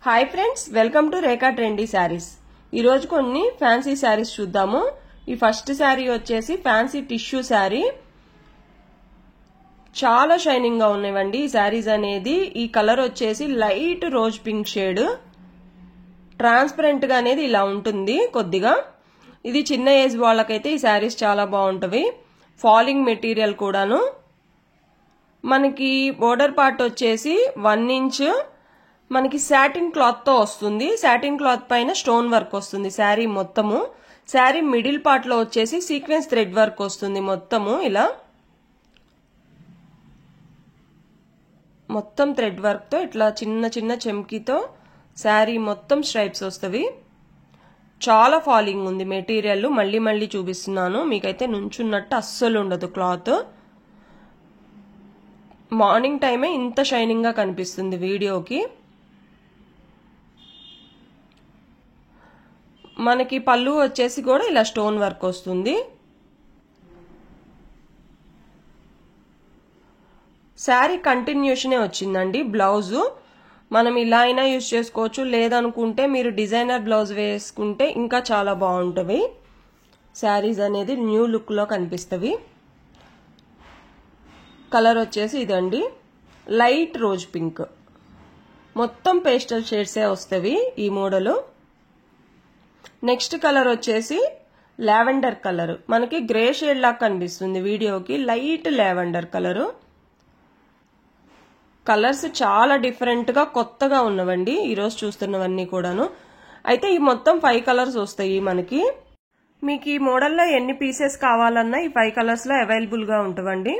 Hi friends, welcome to Rekha trendy saris. ఈరోజు కొన్ని fancy saris చూద్దాము. ఈ ఫస్ట్ శారీ వచ్చేసి ఫ్యాన్సీ టిష్యూ శారీ. చాలా షైనింగ్ గా ఉన్నాయండి ఈ శారీస్ అనేది. ఈ కలర్ వచ్చేసి light rose pink shade. Transparent గా అనేది ఇలా ఉంటుంది కొద్దిగా. ఇది చిన్న ఏజ్ వాళ్ళకైతే ఈ శారీస్ చాలా బాగుంటవి. ఫాలింగ్ మెటీరియల్ కూడాను. మనకి బోర్డర్ పార్ట్ వచ్చేసి 1 ఇంచ్ మనకి సాటిన్ క్లాత్ తో వస్తుంది. సాటిన్ క్లాత్ పైన స్టోన్ వర్క్ వస్తుంది శారీ మొత్తము. శారీ మిడిల్ పార్ట్ లో వచ్చేసి సీక్వెన్స్ థ్రెడ్ వర్క్ వస్తుంది మొత్తము. ఇలా మొత్తం థ్రెడ్ వర్క్ తో ఇట్లా చిన్న చిన్న చెమ్కీతో శారీ మొత్తం స్ట్రైప్స్ వస్తవి. చాలా ఫాలింగ్ ఉంది మెటీరియల్. మళ్ళీ మళ్ళీ చూపిస్తున్నాను, మీకైతే నుంచున్నట్టు అస్సలు ఉండదు క్లాత్. మార్నింగ్ టైమే ఇంత షైనింగ్ గా కనిపిస్తుంది వీడియోకి. మనకి పళ్ళు వచ్చేసి కూడా ఇలా స్టోన్ వర్క్ వస్తుంది. శారీ కంటిన్యూషనే వచ్చిందండి. బ్లౌజు మనం ఇలా అయినా యూజ్ చేసుకోవచ్చు, లేదనుకుంటే మీరు డిజైనర్ బ్లౌజ్ వేసుకుంటే ఇంకా చాలా బాగుంటవి. శారీస్ అనేది న్యూ లుక్ లో కనిపిస్తవి. కలర్ వచ్చేసి ఇదండి, లైట్ రోజ్ పింక్. మొత్తం పేస్టల్ షేడ్సే వస్తవి ఈ మోడల్. నెక్స్ట్ కలర్ వచ్చేసి లావెండర్ కలర్. మనకి గ్రే షేడ్ లాగా కనిపిస్తుంది వీడియోకి. Light lavender colour. కలర్స్ చాలా డిఫరెంట్ గా కొత్తగా ఉన్నవండి ఈరోజు చూస్తున్నవన్నీ కూడాను. అయితే ఈ మొత్తం 5 కలర్స్ వస్తాయి మనకి. మీకు ఈ మోడల్లో ఎన్ని పీసెస్ కావాలన్నా ఈ 5 కలర్స్ లో అవైలబుల్ గా ఉంటవండి.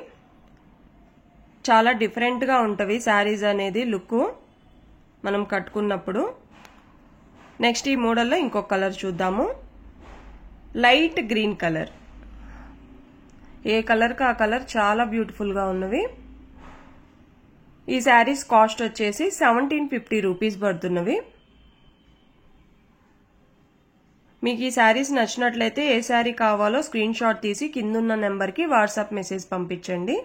చాలా డిఫరెంట్ గా ఉంటవి శారీస్ అనేది లుక్ మనం కట్టుకున్నప్పుడు. నెక్స్ట్ ఈ మోడల్లో ఇంకొక కలర్ చూద్దాము. Light green colour. ఏ కలర్ కి ఆ కలర్ చాలా బ్యూటిఫుల్ గా ఉన్నవి. ఈ శారీస్ కాస్ట్ వచ్చేసి 1750 రూపీస్ పడుతున్నవి. మీకు ఈ శారీస్ నచ్చినట్లయితే ఏ శారీ కావాలో స్క్రీన్ షాట్ తీసి కిందున్న నెంబర్ కి వాట్సాప్ మెసేజ్ పంపించండి.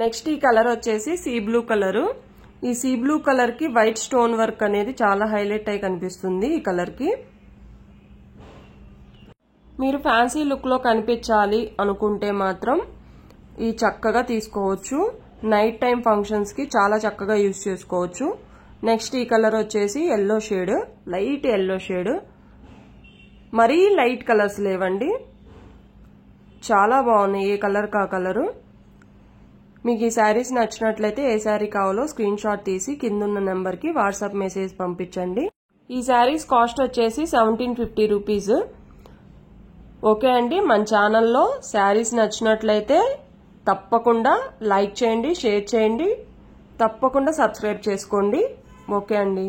నెక్స్ట్ ఈ కలర్ వచ్చేసి సీ బ్లూ కలరు. ఈ సీ బ్లూ కలర్ కి వైట్ స్టోన్ వర్క్ అనేది చాలా హైలైట్ అయి కనిపిస్తుంది ఈ కలర్ కి. మీరు ఫ్యాన్సీ లుక్ లో కనిపించాలి అనుకుంటే మాత్రం ఈ చక్కగా తీసుకోవచ్చు. నైట్ టైం ఫంక్షన్స్ కి చాలా చక్కగా యూజ్ చేసుకోవచ్చు. నెక్స్ట్ ఈ కలర్ వచ్చేసి yellow shade, light yellow shade. మరీ లైట్ కలర్స్ లేవండి, చాలా బాగున్నాయి ఏ కలర్ కా కలరు. మీకు ఈ శారీస్ నచ్చినట్లయితే ఏ శారీ కావాలో స్క్రీన్ షాట్ తీసి కిందున్న నెంబర్ కి వాట్సాప్ మెసేజ్ పంపించండి. ఈ శారీస్ కాస్ట్ వచ్చేసి 1750 రూపీస్. ఓకే అండి, మన ఛానల్లో శారీస్ నచ్చినట్లయితే తప్పకుండా లైక్ చేయండి, షేర్ చేయండి, తప్పకుండా సబ్స్క్రైబ్ చేసుకోండి. ఓకే అండి.